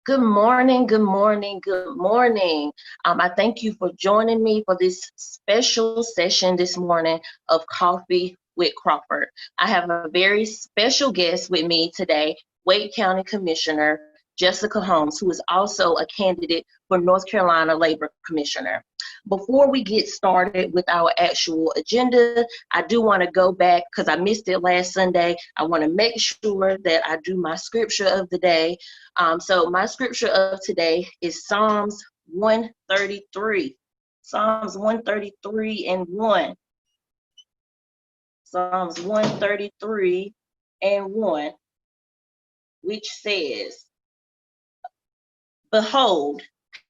Good morning, good morning, good morning. I thank you for joining me for this special session this morning of Coffee with Crawford. I have a very special guest with me today, Wake County Commissioner Jessica Holmes, who is also a candidate for North Carolina Labor Commissioner. Before we get started with our actual agenda, I do want to go back because I missed it last Sunday. I want to make sure that I do my scripture of the day. So my scripture of today is Psalms 133. Psalms 133 and 1. Psalms 133 and 1, which says, "Behold,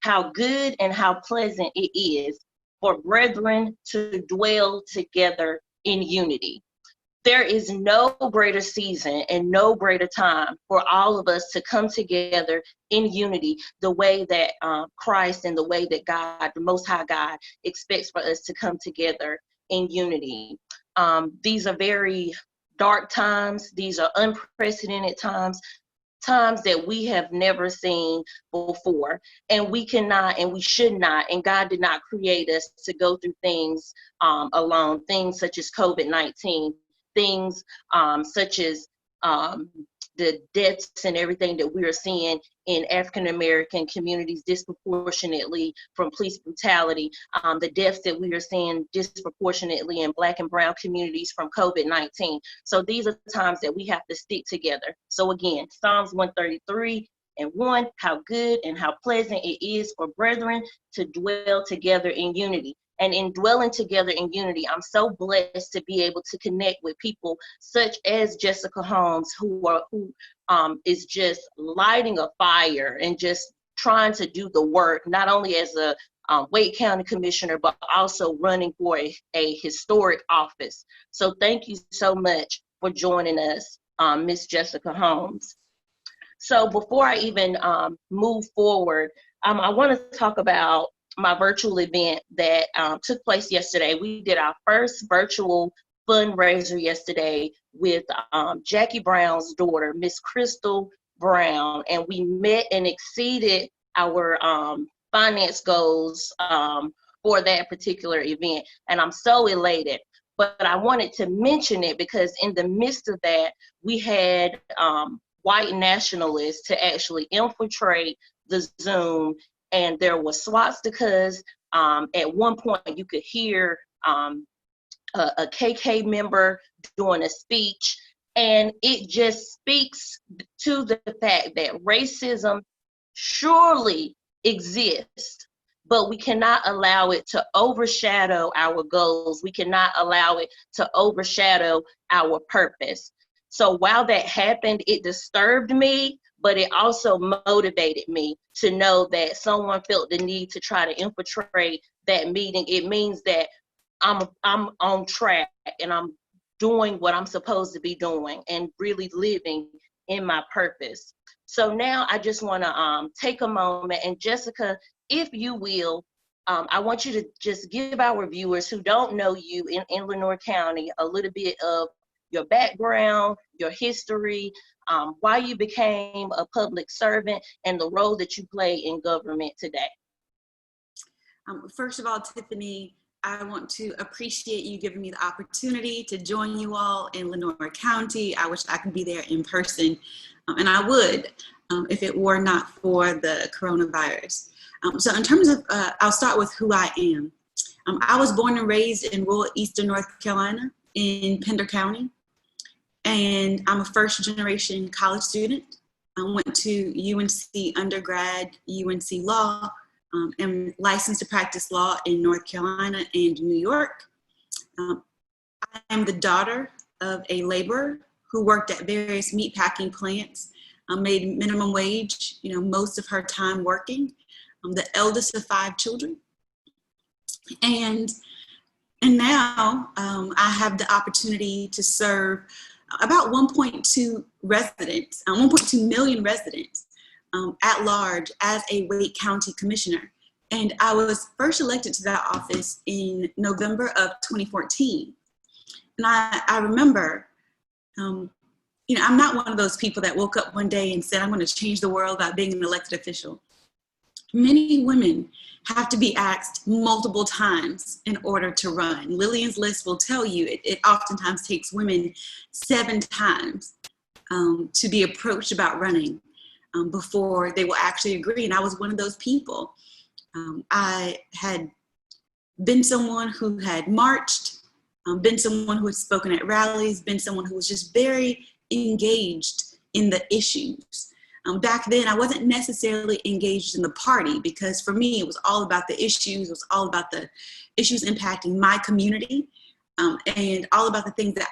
how good and how pleasant it is for brethren to dwell together in unity." There is no greater season and no greater time for all of us to come together in unity the way that Christ and the way that God, the Most High God, expects for us to come together in unity. These are very dark times. These are unprecedented times that we have never seen before. And we cannot and we should not, and God did not create us to go through things alone, things such as COVID-19. Things such as the deaths and everything that we are seeing in African-American communities disproportionately from police brutality, the deaths that we are seeing disproportionately in Black and Brown communities from COVID-19. So these are the times that we have to stick together. So again, Psalms 133 and 1, how good and how pleasant it is for brethren to dwell together in unity. And in dwelling together in unity, I'm so blessed to be able to connect with people such as Jessica Holmes, who is just lighting a fire and just trying to do the work, not only as a Wake County Commissioner, but also running for a historic office. So thank you so much for joining us, Miss Jessica Holmes. So before I even move forward, I want to talk about my virtual event that took place yesterday. We did our first virtual fundraiser yesterday with Jackie Brown's daughter, Miss Crystal Brown, and we met and exceeded our finance goals for that particular event. And I'm so elated. But I wanted to mention it because in the midst of that, we had white nationalists to actually infiltrate the Zoom, and there was swastikas. At one point, you could hear a KK member doing a speech, and it just speaks to the fact that racism surely exists, but we cannot allow it to overshadow our goals. We cannot allow it to overshadow our purpose. So while that happened, it disturbed me, but it also motivated me to know that someone felt the need to try to infiltrate that meeting. It means that I'm on track and I'm doing what I'm supposed to be doing and really living in my purpose. So now I just want to take a moment, and Jessica, if you will, I want you to just give our viewers who don't know you in Lenoir County a little bit of your background, your history, why you became a public servant, and the role that you play in government today. First of all, Tiffany, I want to appreciate you giving me the opportunity to join you all in Lenoir County. I wish I could be there in person, and I would if it were not for the coronavirus. So in terms of, I'll start with who I am. I was born and raised in rural Eastern North Carolina in Pender County. And I'm a first generation college student. I went to UNC undergrad, UNC Law, and licensed to practice law in North Carolina and New York. I am the daughter of a laborer who worked at various meatpacking plants, made minimum wage, most of her time working. I'm the eldest of 5 children. And now I have the opportunity to serve about 1.2 residents, 1.2 million residents at large as a Wake County Commissioner. And I was first elected to that office in November of 2014. And I remember I'm not one of those people that woke up one day and said, I'm going to change the world by being an elected official. Many women have to be asked multiple times in order to run. Lillian's list will tell you it oftentimes takes women 7 times to be approached about running before they will actually agree. And I was one of those people. I had been someone who had marched, been someone who had spoken at rallies, been someone who was just very engaged in the issues. Back then, I wasn't necessarily engaged in the party, because for me, it was all about the issues. It was all about the issues impacting my community, and all about the things that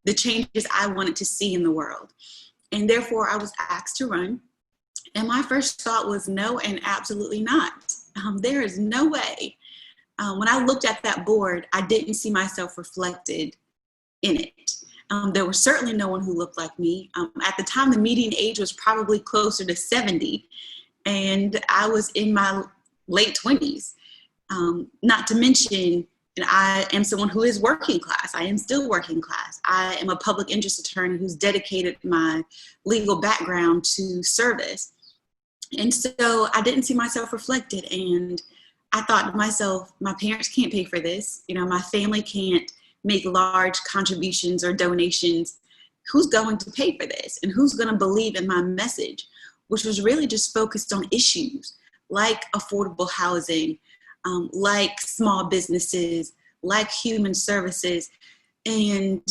the changes I wanted to see in the world. And therefore, I was asked to run. And my first thought was no, and absolutely not. There is no way. When I looked at that board, I didn't see myself reflected in it. There was certainly no one who looked like me. At the time, the median age was probably closer to 70, and I was in my late 20s. Not to mention, and I am someone who is working class. I am still working class. I am a public interest attorney who's dedicated my legal background to service. And so I didn't see myself reflected. And I thought to myself, my parents can't pay for this. My family can't make large contributions or donations. Who's going to pay for this? And who's going to believe in my message, which was really just focused on issues like affordable housing, like small businesses, like human services. And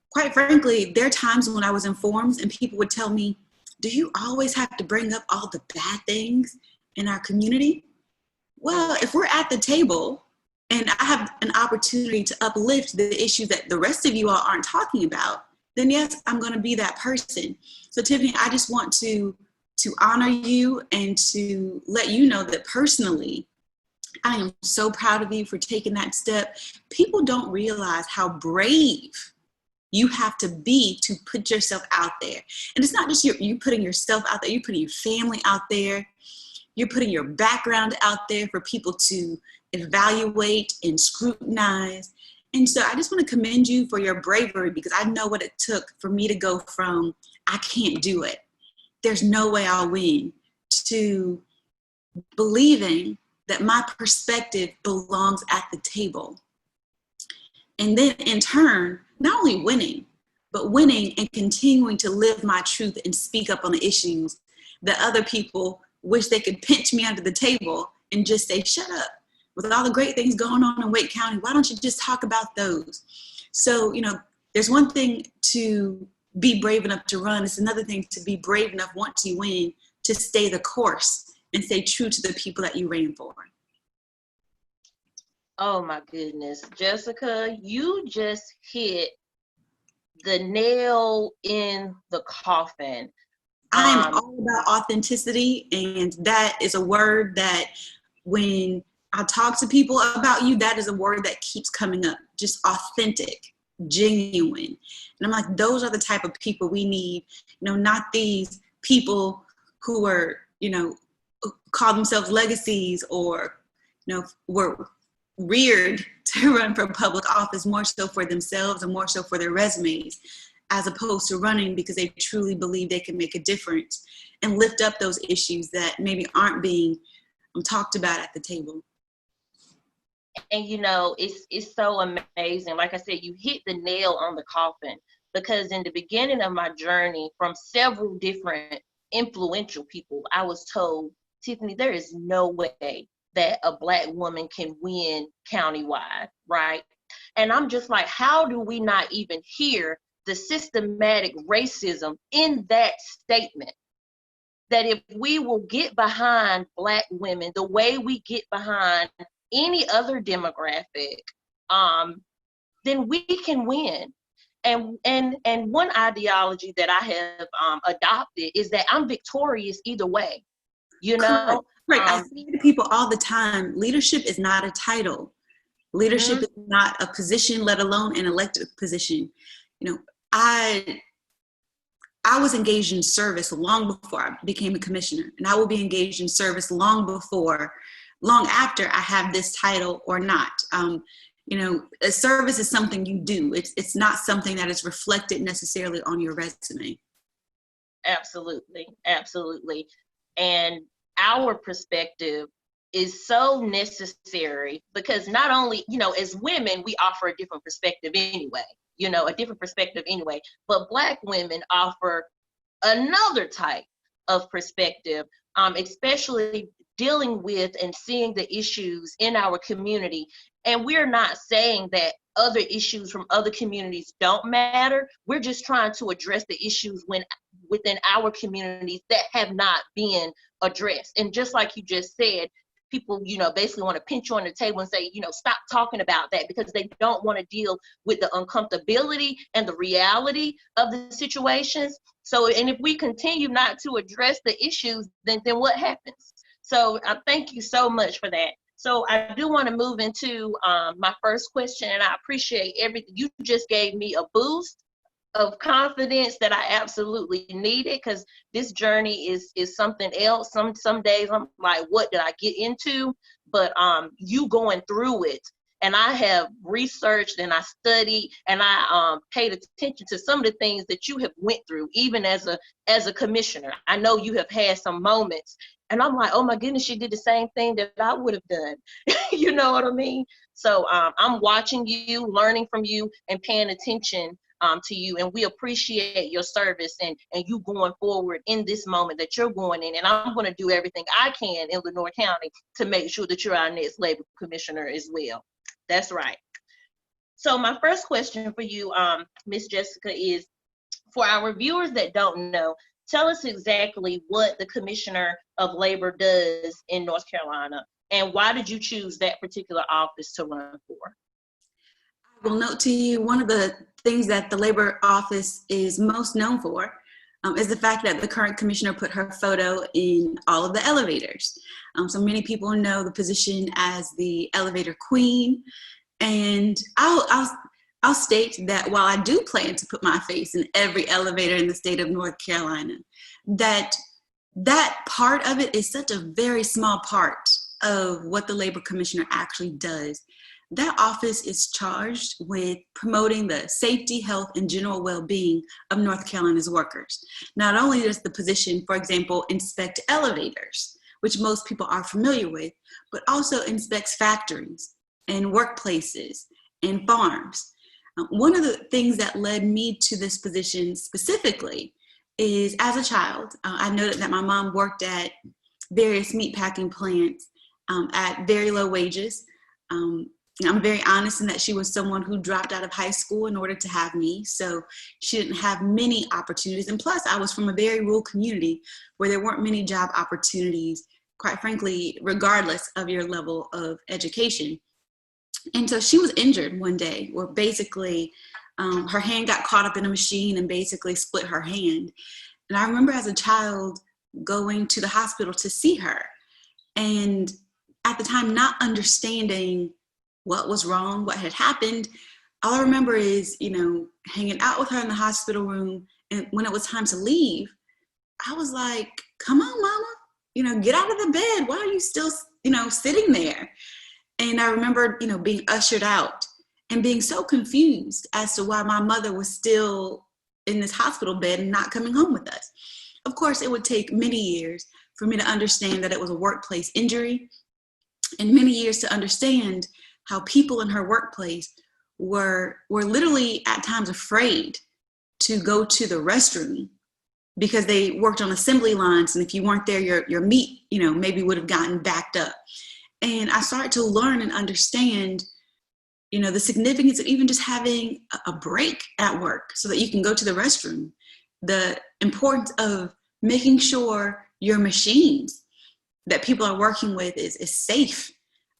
quite frankly, there are times when I was in forums and people would tell me, do you always have to bring up all the bad things in our community? Well, if we're at the table and I have an opportunity to uplift the issues that the rest of you all aren't talking about, then yes, I'm going to be that person. So Tiffany, I just want to honor you and to let you know that personally, I am so proud of you for taking that step. People don't realize how brave you have to be to put yourself out there. And it's not just you putting yourself out there, you're putting your family out there, you're putting your background out there for people to evaluate and scrutinize. And so I just want to commend you for your bravery, because I know what it took for me to go from, I can't do it, there's no way I'll win, to believing that my perspective belongs at the table. And then in turn, not only winning, but winning and continuing to live my truth and speak up on the issues that other people wish they could pinch me under the table and just say, shut up. With all the great things going on in Wake County, why don't you just talk about those? So, there's one thing to be brave enough to run. It's another thing to be brave enough, once you win, to stay the course and stay true to the people that you ran for. Oh my goodness, Jessica, you just hit the nail in the coffin. I'm all about authenticity, and that is a word that when I talk to people about you, that is a word that keeps coming up. Just authentic, genuine. And I'm like, those are the type of people we need, not these people who are, call themselves legacies or, were reared to run for public office, more so for themselves and more so for their resumes, as opposed to running because they truly believe they can make a difference and lift up those issues that maybe aren't being talked about at the table. And it's so amazing. Like I said, you hit the nail on the coffin, because in the beginning of my journey, from several different influential people, I was told, Tiffany, there is no way that a Black woman can win countywide, right? And I'm just like, how do we not even hear the systematic racism in that statement? That if we will get behind Black women the way we get behind any other demographic, then we can win. And one ideology that I have adopted is that I'm victorious either way. Right. I say to people all the time, leadership is not a title. Leadership is not a position, let alone an elected position. I was engaged in service long before I became a commissioner, and I will be engaged in service long after I have this title or not. a service is something you do. It's not something that is reflected necessarily on your resume. Absolutely, absolutely. And our perspective is so necessary because not only, as women, we offer a different perspective anyway, but Black women offer another type of perspective, especially dealing with and seeing the issues in our community. And we're not saying that other issues from other communities don't matter. We're just trying to address the issues within our communities that have not been addressed. And just like you just said, people, basically want to pinch you on the table and say, stop talking about that, because they don't want to deal with the uncomfortability and the reality of the situations. So, and if we continue not to address the issues, then what happens? So I thank you so much for that. So I do want to move into my first question, and I appreciate everything. You just gave me a boost of confidence that I absolutely needed, because this journey is something else. Some days I'm like, what did I get into? But you going through it, and I have researched and I studied and I paid attention to some of the things that you have went through, even as a commissioner. I know you have had some moments, and I'm like, oh my goodness, she did the same thing that I would have done. You know what I mean? So I'm watching you, learning from you, and paying attention to you, and we appreciate your service and you going forward in this moment that you're going in. And I'm going to do everything I can in Lenoir County to make sure that you're our next labor commissioner as well. That's right. So my first question for you, Miss Jessica, is for our viewers that don't know, tell us exactly what the Commissioner of Labor does in North Carolina, and why did you choose that particular office to run for? I will note to you, one of the things that the Labor Office is most known for is the fact that the current commissioner put her photo in all of the elevators. So many people know the position as the elevator queen. And I'll state that while I do plan to put my face in every elevator in the state of North Carolina, that part of it is such a very small part of what the Labor Commissioner actually does. That office is charged with promoting the safety, health, and general well-being of North Carolina's workers. Not only does the position, for example, inspect elevators, which most people are familiar with, but also inspects factories and workplaces and farms. One of the things that led me to this position specifically is, as a child, I noted that my mom worked at various meatpacking plants at very low wages. I'm very honest in that she was someone who dropped out of high school in order to have me. So she didn't have many opportunities. And plus, I was from a very rural community where there weren't many job opportunities, quite frankly, regardless of your level of education. And so she was injured one day where basically her hand got caught up in a machine and basically split her hand. And I remember as a child going to the hospital to see her. And at the time, not understanding what was wrong, what had happened. All I remember is, hanging out with her in the hospital room. And when it was time to leave, I was like, come on, mama, get out of the bed. Why are you still, sitting there? And I remember, being ushered out and being so confused as to why my mother was still in this hospital bed and not coming home with us. Of course, it would take many years for me to understand that it was a workplace injury, and many years to understand how people in her workplace were literally at times afraid to go to the restroom because they worked on assembly lines, and if you weren't there, your meat, maybe would have gotten backed up. And I started to learn and understand, the significance of even just having a break at work so that you can go to the restroom, the importance of making sure your machines that people are working with is safe.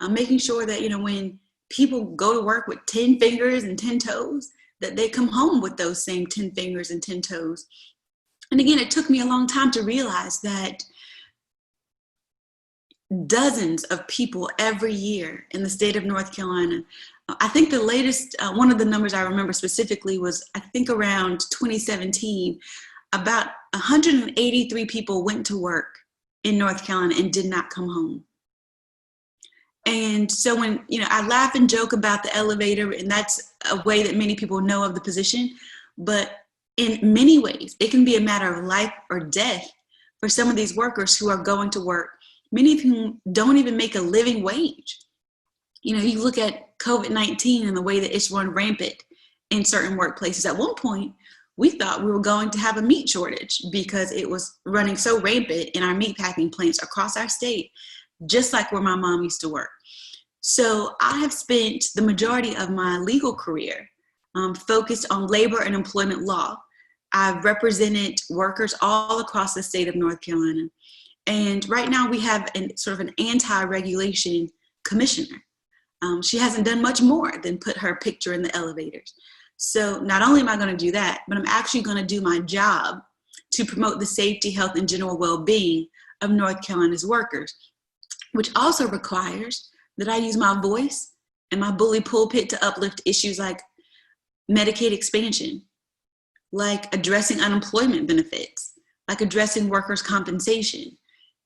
Making sure that, when people go to work with 10 fingers and 10 toes, that they come home with those same 10 fingers and 10 toes. And again, it took me a long time to realize that dozens of people every year in the state of North Carolina, I think the latest, one of the numbers I remember specifically was, I think around 2017, about 183 people went to work in North Carolina and did not come home. And so when, I laugh and joke about the elevator, and that's a way that many people know of the position, but in many ways, it can be a matter of life or death for some of these workers who are going to work, many of whom don't even make a living wage. You look at COVID-19 and the way that it's run rampant in certain workplaces. At one point, we thought we were going to have a meat shortage because it was running so rampant in our meat packing plants across our state, just like where my mom used to work. So I have spent the majority of my legal career focused on labor and employment law. I've represented workers all across the state of North Carolina. And right now we have sort of an anti-regulation commissioner. She hasn't done much more than put her picture in the elevators. So not only am I going to do that, but I'm actually going to do my job to promote the safety, health, and general well-being of North Carolina's workers, which also requires that I use my voice and my bully pulpit to uplift issues like Medicaid expansion, like addressing unemployment benefits, like addressing workers' compensation,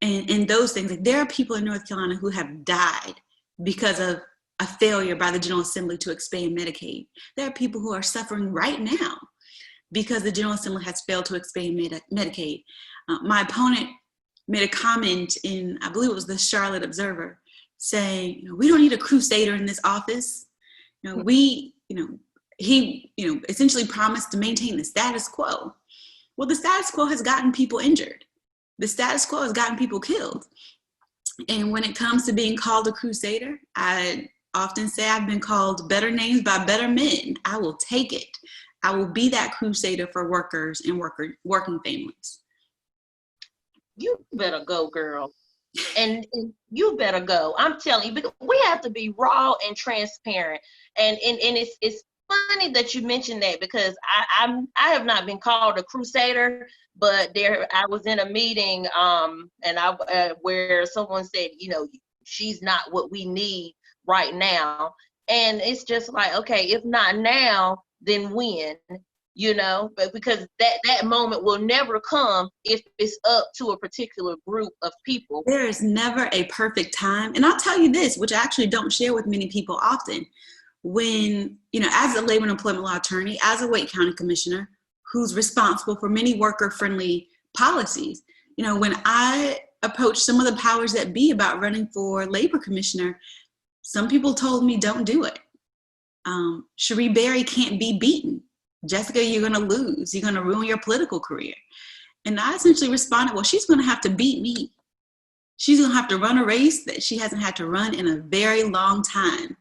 and those things. Like, there are people in North Carolina who have died because of a failure by the General Assembly to expand Medicaid. There are people who are suffering right now because the General Assembly has failed to expand Medicaid. My opponent made a comment in, I believe it was the Charlotte Observer, saying, we don't need a crusader in this office. He essentially promised to maintain the status quo. Well, the status quo has gotten people injured. The status quo has gotten people killed. And when it comes to being called a crusader, I often say I've been called better names by better men. I will take it. I will be that crusader for workers and working families. You better go, girl. And you better go. I'm telling you, because we have to be raw and transparent. And it's funny that you mentioned that, because I have not been called a crusader, but I was in a meeting and where someone said, she's not what we need right now. And it's just like, okay, if not now, then when? But because that moment will never come if it's up to a particular group of people. There is never a perfect time. And I'll tell you this, which I actually don't share with many people often. When, as a labor and employment law attorney, as a Wake County commissioner who's responsible for many worker-friendly policies, when I approached some of the powers that be about running for labor commissioner, some people told me, don't do it. Cherie Berry can't be beaten. Jessica, you're going to lose. You're going to ruin your political career. And I essentially responded, well, she's going to have to beat me. She's going to have to run a race that she hasn't had to run in a very long time.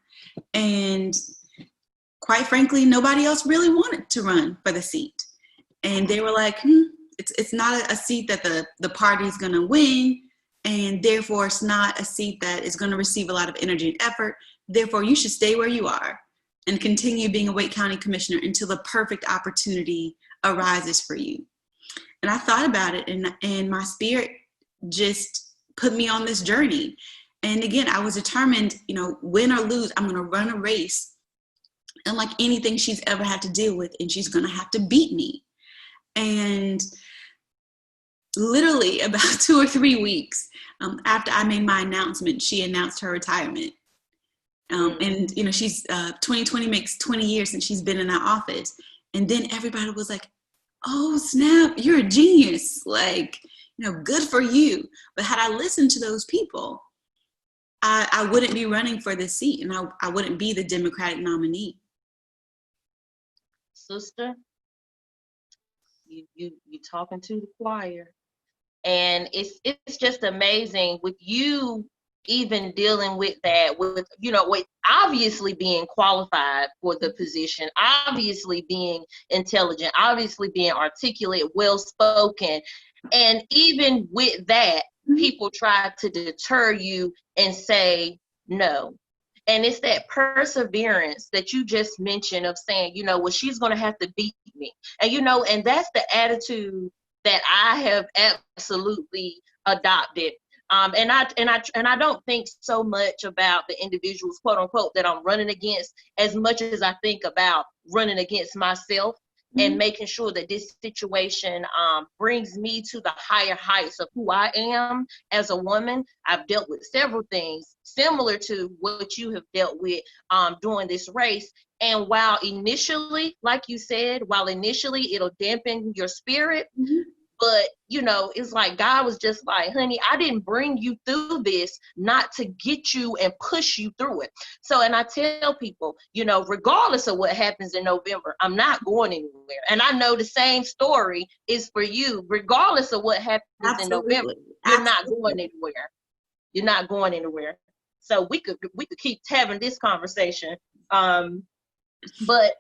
And quite frankly, nobody else really wanted to run for the seat. And they were like, it's not a seat that the party is going to win. And therefore, it's not a seat that is going to receive a lot of energy and effort. Therefore, you should stay where you are and continue being a Wake County commissioner until the perfect opportunity arises for you. And I thought about it, and my spirit just put me on this journey. And again, I was determined, win or lose, I'm going to run a race unlike anything she's ever had to deal with, and she's going to have to beat me. And literally about 2 or 3 weeks after I made my announcement, she announced her retirement. And she's 2020 makes 20 years since she's been in that office. And then everybody was like, oh snap, you're a genius. Like, good for you. But had I listened to those people, I wouldn't be running for this seat, and I wouldn't be the Democratic nominee. Sister, you talking to the choir. And it's just amazing with you even dealing with that, with obviously being qualified for the position, obviously being intelligent, obviously being articulate, well-spoken. And even with that, people try to deter you and say no. And it's that perseverance that you just mentioned of saying, well, she's going to have to beat me. And, and that's the attitude that I have absolutely adopted. And I don't think so much about the individuals, quote unquote, that I'm running against, as much as I think about running against myself. and making sure that this situation brings me to the higher heights of who I am as a woman. I've dealt with several things similar to what you have dealt with during this race. And while initially, like you said, it'll dampen your spirit, but, you know, it's like God was just like, honey, I didn't bring you through this not to get you and push you through it. So, and I tell people, you know, regardless of what happens in November, I'm not going anywhere. And I know the same story is for you. Regardless of what happens in November, you're not going anywhere. You're not going anywhere. So we could keep having this conversation. But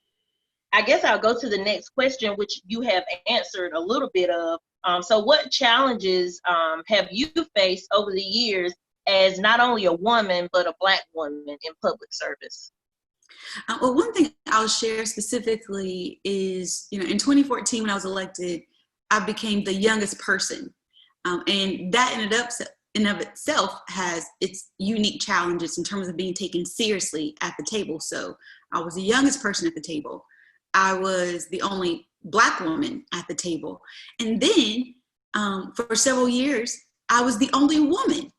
I guess I'll go to the next question, which you have answered a little bit of. So what challenges have you faced over the years as not only a woman, but a Black woman in public service? Well, one thing I'll share specifically is, you know, in 2014, when I was elected, I became the youngest person. And that in of itself has its unique challenges in terms of being taken seriously at the table. So I was the youngest person at the table. I was the only Black woman at the table. And then for several years, I was the only woman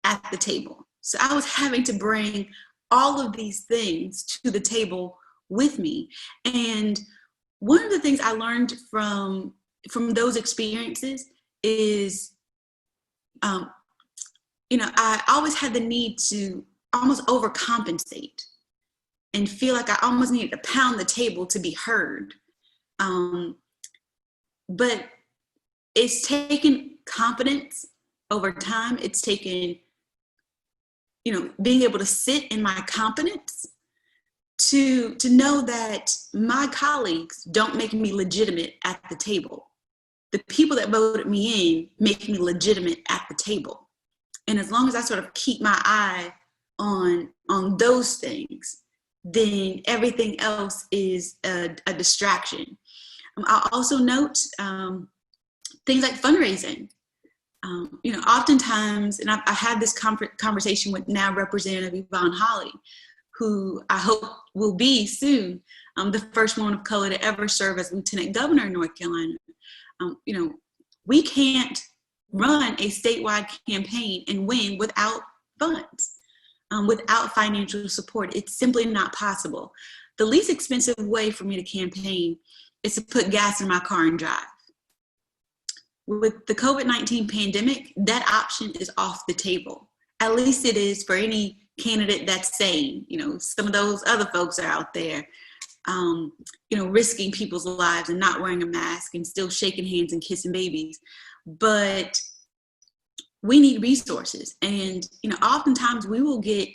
at the table. So I was having to bring all of these things to the table with me. And one of the things I learned from those experiences is, you know, I always had the need to almost overcompensate and feel like I almost needed to pound the table to be heard. But it's taken confidence over time. It's taken, you know, being able to sit in my competence to know that my colleagues don't make me legitimate at the table. The people that voted me in make me legitimate at the table. And as long as I sort of keep my eye on those things, then everything else is a distraction. I'll also note things like fundraising. You know, oftentimes, and I had this conversation with now Representative Yvonne Holley, who I hope will be soon the first woman of color to ever serve as Lieutenant Governor in North Carolina. You know, we can't run a statewide campaign and win without funds. Without financial support. It's simply not possible. The least expensive way for me to campaign is to put gas in my car and drive. With the COVID-19 pandemic, that option is off the table. At least it is for any candidate that's sane. You know, some of those other folks are out there, you know, risking people's lives and not wearing a mask and still shaking hands and kissing babies. But we need resources. And, you know, oftentimes we will get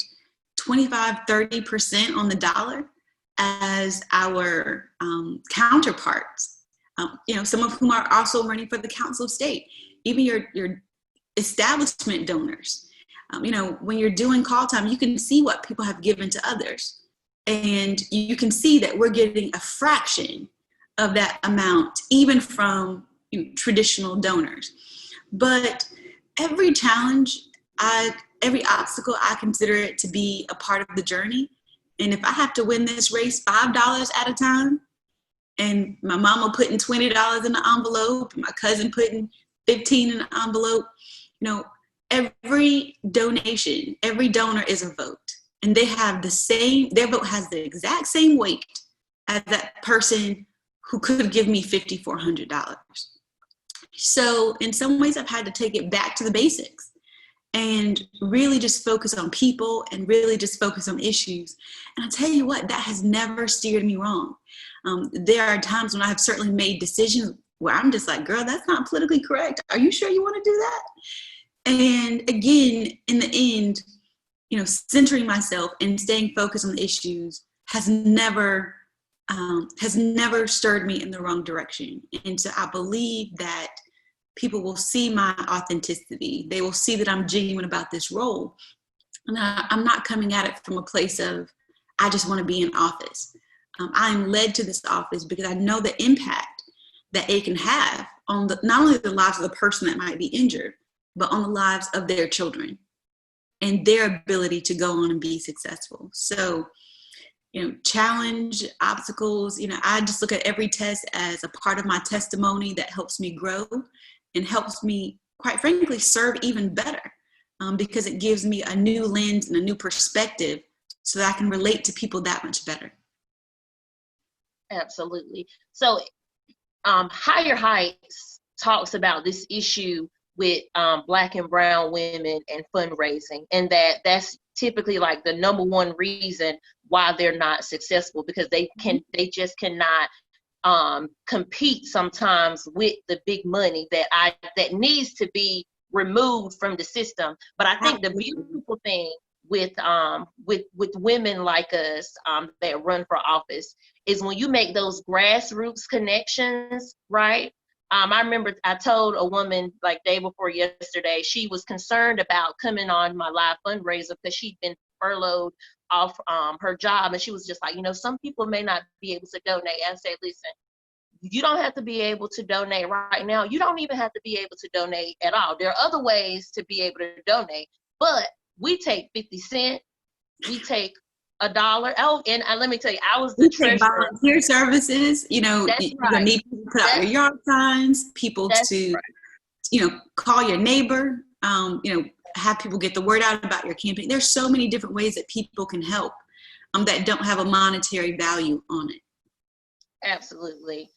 25, 30% on the dollar as our counterparts, you know, some of whom are also running for the Council of State, even your establishment donors. You know, when you're doing call time, you can see what people have given to others. And you can see that we're getting a fraction of that amount, even from, you know, traditional donors. But every challenge, every obstacle, I consider it to be a part of the journey. And if I have to win this race $5 at a time, and my mama putting $20 in the envelope, my cousin putting $15 in the envelope, you know, every donation, every donor is a vote. And they have their vote has the exact same weight as that person who could give me $5,400. So in some ways, I've had to take it back to the basics and really just focus on people and really just focus on issues. And I tell you what, that has never steered me wrong. There are times when I have certainly made decisions where I'm just like, girl, that's not politically correct. Are you sure you want to do that? And again, in the end, you know, centering myself and staying focused on the issues has never stirred me in the wrong direction. And so I believe that people will see my authenticity. They will see that I'm genuine about this role. And I'm not coming at it from a place of, I just want to be in office. I'm led to this office because I know the impact that it can have on not only the lives of the person that might be injured, but on the lives of their children and their ability to go on and be successful. So challenge, obstacles. I just look at every test as a part of my testimony that helps me grow and helps me, quite frankly, serve even better, because it gives me a new lens and a new perspective so that I can relate to people that much better. Absolutely. So Higher Heights talks about this issue with Black and brown women and fundraising, and that's typically like the number one reason why they're not successful, because they just cannot compete sometimes with the big money that needs to be removed from the system. But I think the beautiful thing with women like us that run for office is when you make those grassroots connections, right? I remember I told a woman like day before yesterday, she was concerned about coming on my live fundraiser because she'd been furloughed off her job, and she was just like, some people may not be able to donate. I said, listen, you don't have to be able to donate right now. You don't even have to be able to donate at all. There are other ways to be able to donate, but we take 50 cents, we take $1. Oh, and let me tell you, I was the treasurer. Volunteer services, you're gonna need people to put out your yard signs, people to, call your neighbor, have people get the word out about your campaign. There's so many different ways that people can help that don't have a monetary value on it. Absolutely.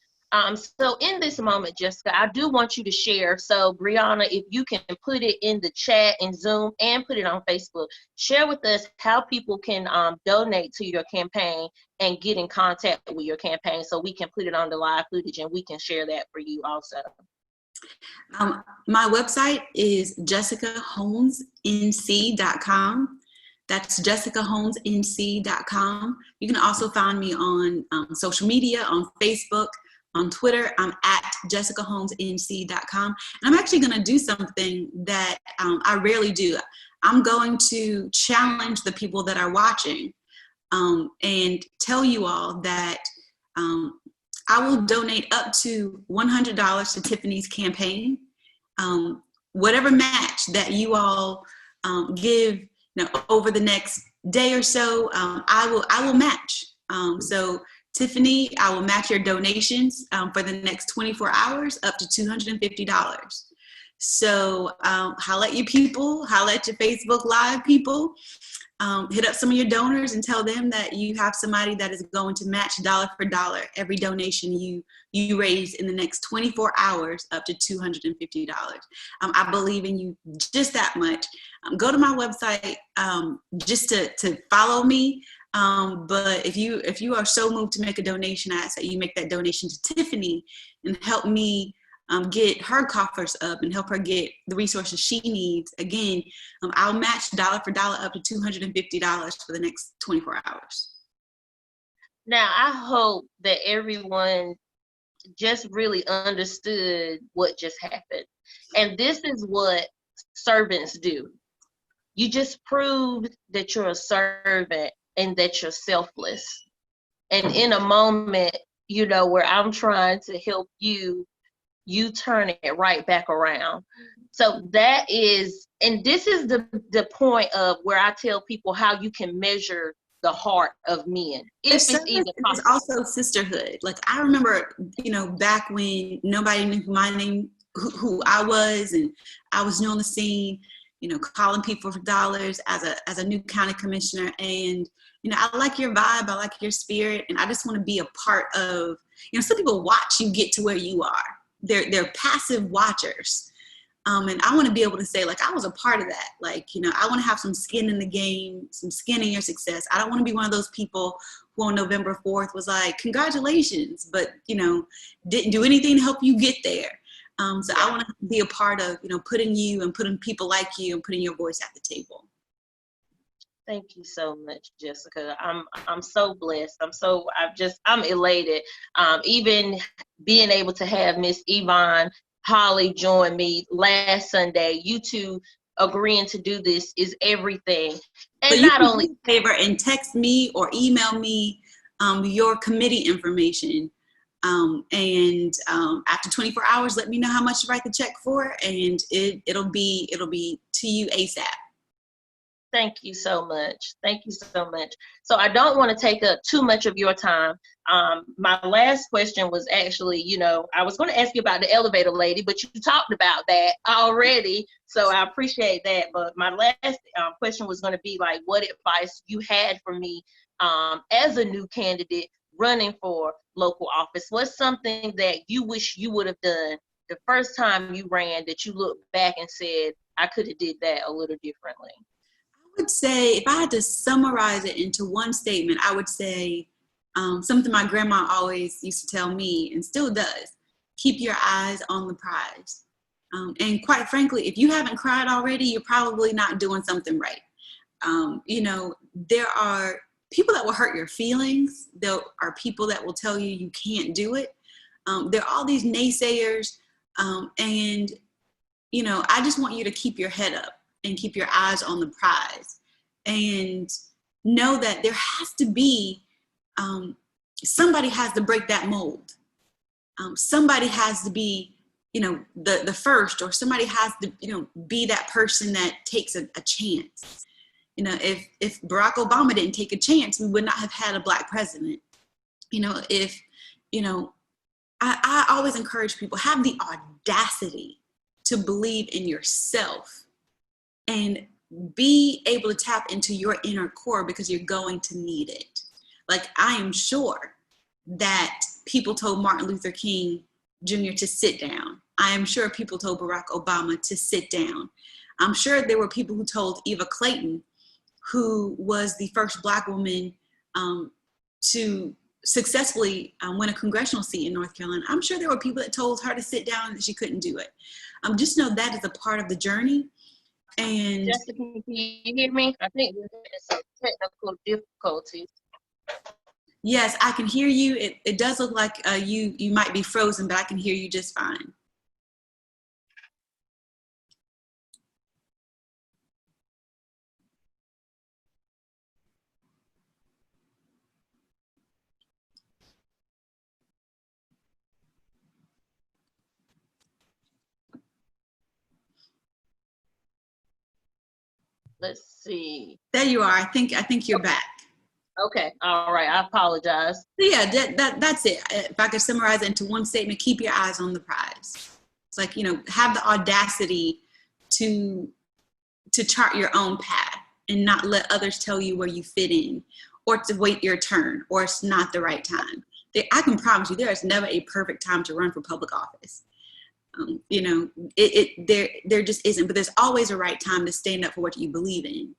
So in this moment, Jessica, I do want you to share. So Brianna, if you can put it in the chat in Zoom and put it on Facebook, share with us how people can donate to your campaign and get in contact with your campaign, so we can put it on the live footage and we can share that for you also. My website is jessicahomesnc.com. That's jessicahomesnc.com. You can also find me on social media, on Facebook, on Twitter. I'm at jessicahomesnc.com. And I'm actually going to do something that I rarely do. I'm going to challenge the people that are watching and tell you all that I will donate up to $100 to Tiffany's campaign. Whatever match that you all give over the next day or so, I will match. So Tiffany, I will match your donations for the next 24 hours up to $250. So holla at your people, holla at your Facebook Live people, hit up some of your donors and tell them that you have somebody that is going to match dollar for dollar every donation you raise in the next 24 hours up to $250. I believe in you just that much. Go to my website just to follow me. But if you are so moved to make a donation, I ask that you make that donation to Tiffany and help me get her coffers up and help her get the resources she needs. Again, I'll match dollar for dollar up to $250 for the next 24 hours. Now, I hope that everyone just really understood what just happened. And this is what servants do. You just proved that you're a servant and that you're selfless. And in a moment, where I'm trying to help you, you turn it right back around. So that is, and this is the point of where I tell people how you can measure the heart of men. If it's even possible. There's also sisterhood. Like I remember, back when nobody knew who I was, and I was new on the scene, calling people for dollars as a new county commissioner. And, I like your vibe, I like your spirit, and I just want to be a part of, some people watch you get to where you are. They're passive watchers. And I want to be able to say, like, I was a part of that. Like, I want to have some skin in the game, some skin in your success. I don't want to be one of those people who on November 4th was like, congratulations, but, didn't do anything to help you get there. So I want to be a part of, putting you and putting people like you and putting your voice at the table. Thank you so much, Jessica. I'm so blessed. I'm elated. Even being able to have Miss Yvonne Holly join me last Sunday, you two agreeing to do this is everything. And so not only favor and text me or email me your committee information. And after 24 hours, let me know how much to write the check for, and it'll be to you ASAP. Thank you so much. Thank you so much. So I don't want to take up too much of your time. My last question was actually, I was going to ask you about the elevator lady, but you talked about that already. So I appreciate that. But my last question was going to be like, what advice you had for me as a new candidate running for local office? What's something that you wish you would have done the first time you ran that you looked back and said, I could have did that a little differently? I would say, if I had to summarize it into one statement, I would say something my grandma always used to tell me and still does: keep your eyes on the prize. And quite frankly, if you haven't cried already, you're probably not doing something right. There are people that will hurt your feelings. There are people that will tell you you can't do it. There are all these naysayers. And I just want you to keep your head up and keep your eyes on the prize, and know that there has to be somebody has to break that mold. Somebody has to be, the first, or somebody has to, be that person that takes a chance. If Barack Obama didn't take a chance, we would not have had a Black president. I always encourage people, have the audacity to believe in yourself and be able to tap into your inner core, because you're going to need it. Like, I am sure that people told Martin Luther King Jr. to sit down. I am sure people told Barack Obama to sit down. I'm sure there were people who told Eva Clayton, who was the first Black woman to successfully win a congressional seat in North Carolina. I'm sure there were people that told her to sit down and that she couldn't do it. Just know that is a part of the journey. And Jessica, can you hear me? I think we're having some technical difficulties. yes, I can hear you. It does look like you might be frozen, but I can hear you just fine. Let's see. There you are. I think you're back. Okay. All right. I apologize. So yeah, that's it. If I could summarize it into one statement: keep your eyes on the prize. It's like, have the audacity to chart your own path and not let others tell you where you fit in, or to wait your turn, or it's not the right time. I can promise you, there is never a perfect time to run for public office. There just isn't, but there's always a right time to stand up for what you believe in.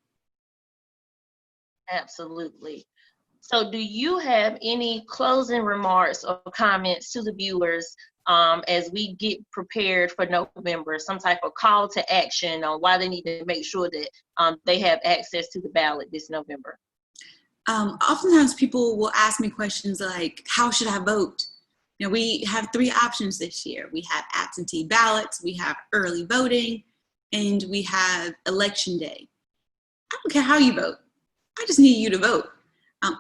Absolutely. So do you have any closing remarks or comments to the viewers as we get prepared for November, some type of call to action on why they need to make sure that they have access to the ballot this November? Oftentimes people will ask me questions like, how should I vote? We have 3 options this year. We have absentee ballots, we have early voting, and we have election day. I don't care how you vote. I just need you to vote.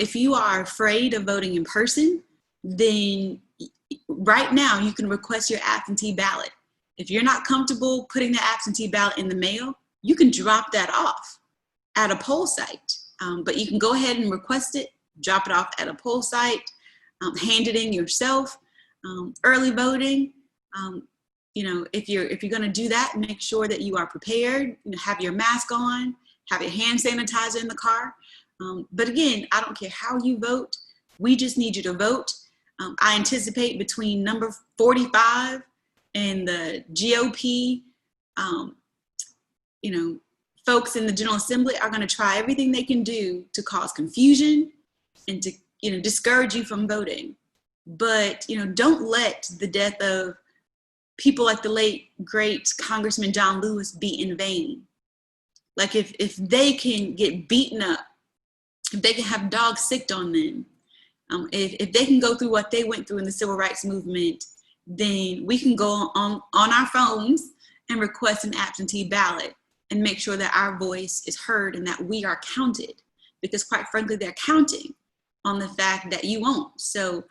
If you are afraid of voting in person, then right now you can request your absentee ballot. If you're not comfortable putting the absentee ballot in the mail, you can drop that off at a poll site. But you can go ahead and request it, drop it off at a poll site, hand it in yourself. Early voting, if you're going to do that, make sure that you are prepared. Have your mask on, have your hand sanitizer in the car. But again, I don't care how you vote. We just need you to vote. I anticipate between number 45 and the GOP, folks in the General Assembly are going to try everything they can do to cause confusion and to, discourage you from voting. But, don't let the death of people like the late, great Congressman John Lewis be in vain. Like, if they can get beaten up, if they can have dogs sicked on them, if they can go through what they went through in the civil rights movement, then we can go on our phones and request an absentee ballot and make sure that our voice is heard and that we are counted. Because quite frankly, they're counting on the fact that you won't. So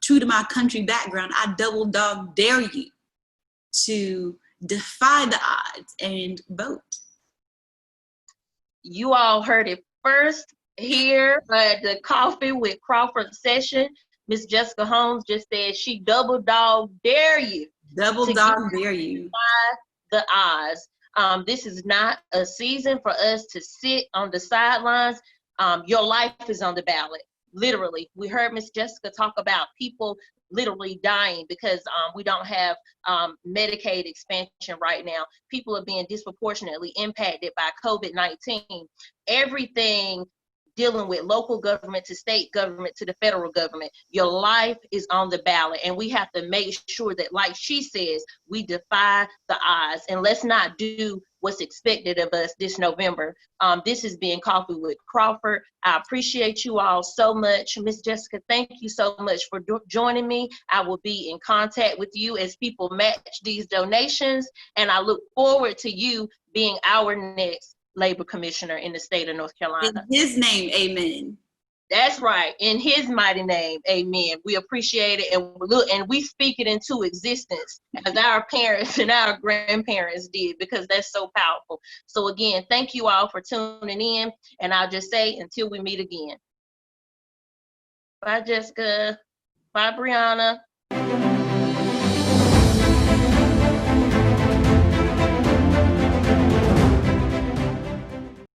true to my country background, I double dog dare you to defy the odds and vote. You all heard it first here at the Coffee with Crawford session. Miss Jessica Holmes just said she double dog dare you Double to dog dare you. the odds. This is not a season for us to sit on the sidelines. Your life is on the ballot. Literally, we heard Miss Jessica talk about people literally dying because we don't have Medicaid expansion right now. People are being disproportionately impacted by COVID-19. Everything dealing with local government to state government to the federal government, your life is on the ballot, and we have to make sure that, like she says, we defy the odds, and let's not do what's expected of us this November. This has been Coffee with Crawford. I appreciate you all so much. Miss Jessica, thank you so much for joining me. I will be in contact with you as people match these donations, and I look forward to you being our next labor commissioner in the state of North Carolina. In his name, amen. That's right. In his mighty name, amen. We appreciate it, and we speak it into existence as our parents and our grandparents did, because that's so powerful. So again, thank you all for tuning in, and I'll just say until we meet again. Bye, Jessica. Bye, Brianna.